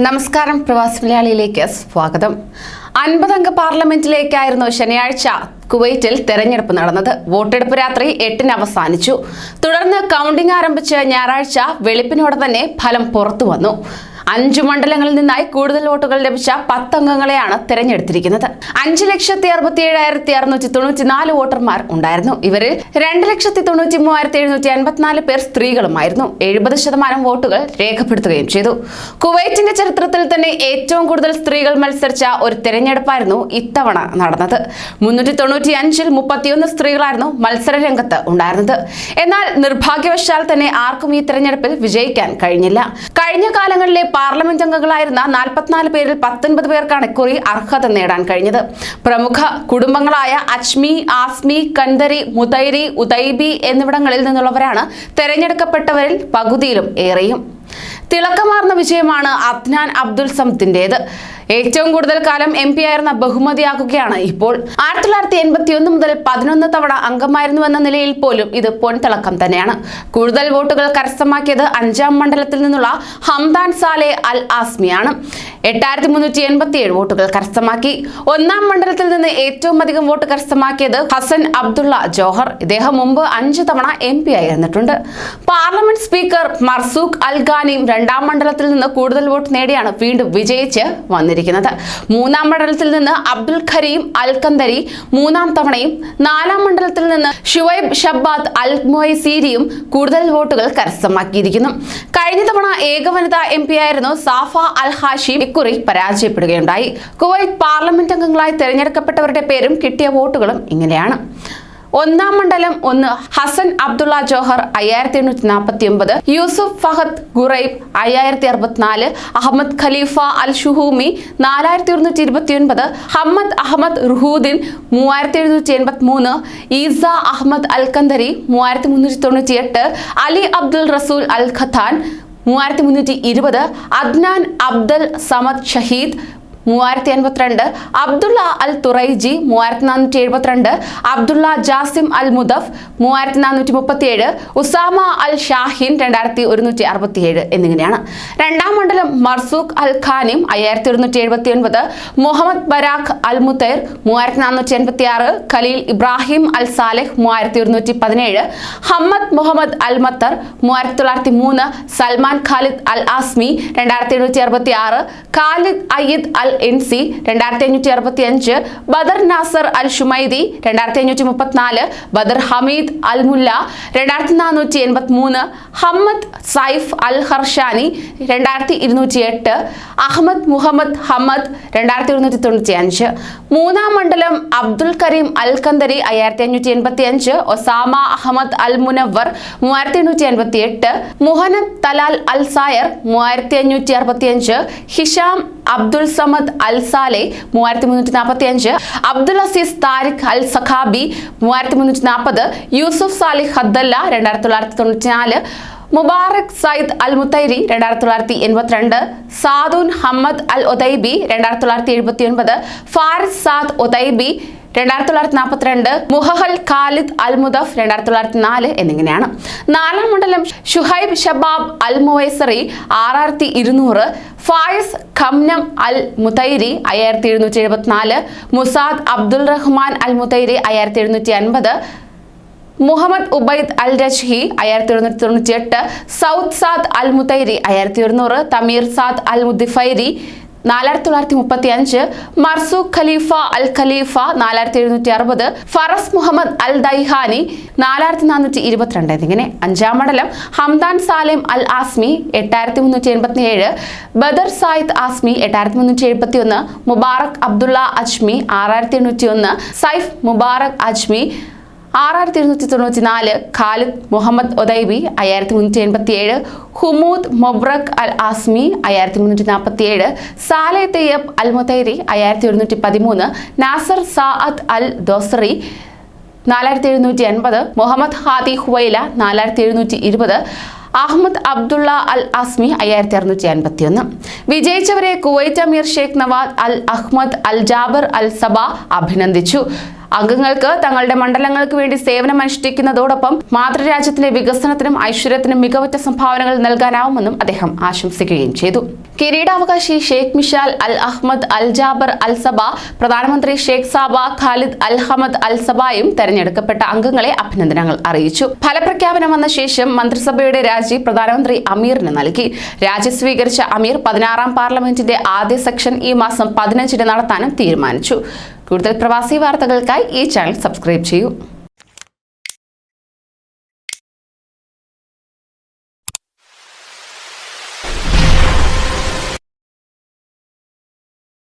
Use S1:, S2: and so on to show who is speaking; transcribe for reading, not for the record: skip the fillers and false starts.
S1: നമസ്കാരം, പ്രവാസി മലയാളിയിലേക്ക് സ്വാഗതം. 50-അംഗ പാർലമെന്റിലേക്കായിരുന്നു ശനിയാഴ്ച കുവൈറ്റിൽ തെരഞ്ഞെടുപ്പ് നടന്നത്. വോട്ടെടുപ്പ് രാത്രി 8-ന് അവസാനിച്ചു. തുടർന്ന് കൗണ്ടിംഗ് ആരംഭിച്ച് ഞായറാഴ്ച വെളുപ്പിനോടെ തന്നെ ഫലം പുറത്തു വന്നു. 5 മണ്ഡലങ്ങളിൽ നിന്നായി കൂടുതൽ വോട്ടുകൾ ലഭിച്ച 10 അംഗങ്ങളെയാണ് തെരഞ്ഞെടുത്തിരിക്കുന്നത്. 5,67,694 വോട്ടർമാർ ഉണ്ടായിരുന്നു. ഇവരിൽ 2,93,754 പേർ സ്ത്രീകളുമായിരുന്നു. 70% വോട്ടുകൾ രേഖപ്പെടുത്തുകയും ചെയ്തു. കുവൈറ്റിന്റെ ചരിത്രത്തിൽ തന്നെ ഏറ്റവും കൂടുതൽ സ്ത്രീകൾ മത്സരിച്ച ഒരു തെരഞ്ഞെടുപ്പായിരുന്നു ഇത്തവണ നടന്നത്. 395-ൽ 31 സ്ത്രീകളായിരുന്നു മത്സര രംഗത്ത് ഉണ്ടായിരുന്നത്. എന്നാൽ നിർഭാഗ്യവശാൽ തന്നെ ആർക്കും ഈ തെരഞ്ഞെടുപ്പിൽ വിജയിക്കാൻ കഴിഞ്ഞില്ല. കഴിഞ്ഞ കാലങ്ങളിലെ പാർലമെന്റ് അംഗങ്ങളായിരുന്ന 44 പേരിൽ 19 പേർക്കാണ് ഇക്കുറി അർഹത നേടാൻ കഴിഞ്ഞത്. പ്രമുഖ കുടുംബങ്ങളായ അജ്മി, ആസ്മി, കന്ദരി, മുതൈരി, ഉദൈബി എന്നിവിടങ്ങളിൽ നിന്നുള്ളവരാണ് തെരഞ്ഞെടുക്കപ്പെട്ടവരിൽ പകുതിയിലും ഏറെയും. തിളക്കമാർന്ന വിജയമാണ് അദ്നാൻ അബ്ദുൽ സമദിന്റേത്. ഏറ്റവും കൂടുതൽ കാലം MP ആയിരുന്ന ബഹുമതിയാക്കുകയാണ് ഇപ്പോൾ. 1981 മുതൽ 11 തവണ അംഗമായിരുന്നുവെന്ന നിലയിൽ പോലും ഇത് പൊൻതിളക്കം തന്നെയാണ്. കൂടുതൽ വോട്ടുകൾ കരസ്ഥമാക്കിയത് 5-ാം മണ്ഡലത്തിൽ നിന്നുള്ള ഹംദാൻ സാലെ അൽ ആസ്മിയാണ്. 8,387 വോട്ടുകൾ കരസ്ഥമാക്കി. 1-ാം മണ്ഡലത്തിൽ നിന്ന് ഏറ്റവും അധികം വോട്ട് കരസ്ഥമാക്കിയത് ഹസൻ അബ്ദുള്ള ജോഹർ. ഇദ്ദേഹം മുമ്പ് 5 തവണ MP ആയിരുന്നിട്ടുണ്ട്. പാർലമെന്റ് സ്പീക്കർ മർസൂഖ് അൽ ഖാനിയും 2-ാം മണ്ഡലത്തിൽ നിന്ന് കൂടുതൽ വോട്ട് നേടിയാണ് വീണ്ടും വിജയിച്ച് വന്നിരിക്കുന്നത്. 3-ാം മണ്ഡലത്തിൽ നിന്ന് അബ്ദുൽ കരീം അൽ കന്ദരി 3-ാം തവണയും 4-ാം മണ്ഡലത്തിൽ നിന്ന് ഷുവൈബ് ഷബ്ബാത്ത് അൽ മൊയ്സീരിയും കൂടുതൽ വോട്ടുകൾ കരസ്ഥമാക്കിയിരിക്കുന്നു. കഴിഞ്ഞ തവണ ഏക വനിതാ MP ആയിരുന്നു സാഫ അൽ ഹാഷിം ഇക്കുറി പരാജയപ്പെടുകയുണ്ടായി. കുവൈറ്റ് പാർലമെന്റ് അംഗങ്ങളായി തെരഞ്ഞെടുക്കപ്പെട്ടവരുടെ പേരും കിട്ടിയ വോട്ടുകളും ഇങ്ങനെയാണ്. 1-ാം മണ്ഡലം 1 ഹസൻ അബ്ദുള്ള ജോഹർ 5,849, യൂസുഫ് ഫഹദ് ഖുറൈബ് 5,064, അഹമ്മദ് ഖലീഫ അൽ ഷുഹൂമി 4,129, ഹമ്മദ് അഹമ്മദ് റുഹൂദ്ദീൻ 3,783, ഈസ അഹമ്മദ് അൽ കന്ദരി 3,398, അലി അബ്ദുൽ റസൂൽ അൽ ഖത്താൻ 3,320, അദ്നാൻ അബ്ദൽ സമദ് ഷഹീദ് 3,082, അബ്ദുള്ള അൽ തുറൈജി 3,472, അബ്ദുള്ള ജാസിം അൽ മുദഫ് 3,437, ഉസാമ അൽ ഷാഹിൻ 2,167 എന്നിങ്ങനെയാണ്. 2-ാം മണ്ഡലം മർസൂഖ് അൽ ഖാനിം 5,179, മുഹമ്മദ് ബരാഖ് അൽ മുത്തൈർ 3,486, ഖലീൽ ഇബ്രാഹിം അൽ സാലെഹ് 3,117, ഹമ്മദ് മുഹമ്മദ് അൽ Mattar 3,903, Salman Khalid Al Azmi 2,766, Khalid Ayyid Al Enezi 2,565, Badr Nasser Al Shumaidi 2,534, Badr Hamid Al Mulla 2,483, Hamad Saif Al Harshani 2,208, Ahmed Mohammed Hamad 2,195. 3-ാം മണ്ഡലം Abdul Karim Al Kandari 5,585, Osama Ahmed Al Munawer 3,888, Muhannad Talal Al Sayer 3,565, Hisham Abdul Samad Al Saleh 3,345, Abdul Aziz Tariq Al Saqabi 3,340, Yousef Saleh Haddalla 2,994, Mubarak Sayyid Al Mutairi 2,982, സാദുൻ Hammad Al Otaibi 2,979, Faris Saad Otaibi 2,942, Muhalhal Khalid Al Mudaf 2,904 എന്നിങ്ങനെയാണ്. 4-ാം മണ്ഡലം Shuaib Shabab Al Muwaizri 6,200, Fayez Khamnam Al Mutairi 5,774, Musaed Abdul Rahman Al Mutairi 5,750, Mohammed Obaid Al Rajhi 5,198, Saud Saad Al Mutairi 5,100, Thamer Saad Al Mudifairi 4,935, Marzouq Khalifa Al Khalifa 4,760, Faras Mohammed Al Daihani 4,422 എന്നിങ്ങനെ. 5-ാം മണ്ഡലം Hamdan Salem Al Azmi 8,387, Badr Zayed Azmi 8,371, Mubarak Abdulla അജ്മി 6,801, Saif Mubarak അജ്മി 6,294, Khalid Muhammad ഒദൈബി 5,387, Humood മൊബ്രക് അൽ asked me 5,347, Saleh Tayeb അൽ Mutairi 5,113, Nasar സാഅദ് അൽ ദോസറി 4,780, Muhammad Hadi Huwaila 4,720, Ahmed Abdulla അൽ asked me 5,651. വിജയിച്ചവരെ Kuwait അമീർ ഷെയ്ഖ് നവാദ് അൽ Ahmad അൽ Jaber അൽ സബ അഭിനന്ദിച്ചു. അംഗങ്ങൾക്ക് തങ്ങളുടെ മണ്ഡലങ്ങൾക്ക് വേണ്ടി സേവനമനുഷ്ഠിക്കുന്നതോടൊപ്പം മാതൃരാജ്യത്തിന്റെ വികസനത്തിനും ഐശ്വര്യത്തിനും മികവുറ്റ സംഭാവനകൾ നൽകാനാവുമെന്നും അദ്ദേഹം ആശംസിക്കുകയും ചെയ്തു. കിരീടാവകാശി ഷെയ്ഖ് മിഷാൽ അൽ അഹമ്മദ് അൽ ജാബർ അൽ സബ, പ്രധാനമന്ത്രി Sheikh സാബ Khalid Al Hamad Al സബായും തെരഞ്ഞെടുക്കപ്പെട്ട അംഗങ്ങളെ അഭിനന്ദനങ്ങൾ അറിയിച്ചു. ഫലപ്രഖ്യാപനം വന്ന ശേഷം മന്ത്രിസഭയുടെ രാജി പ്രധാനമന്ത്രി അമീറിന് നൽകി. രാജി സ്വീകരിച്ച അമീർ 16ാം പാർലമെന്റിന്റെ ആദ്യ സെക്ഷൻ ഈ മാസം 15-ന് നടത്താനും തീരുമാനിച്ചു. കൂടുതൽ പ്രവാസി വാർത്തകൾക്കായി ഈ ചാനൽ സബ്സ്ക്രൈബ് ചെയ്യൂ.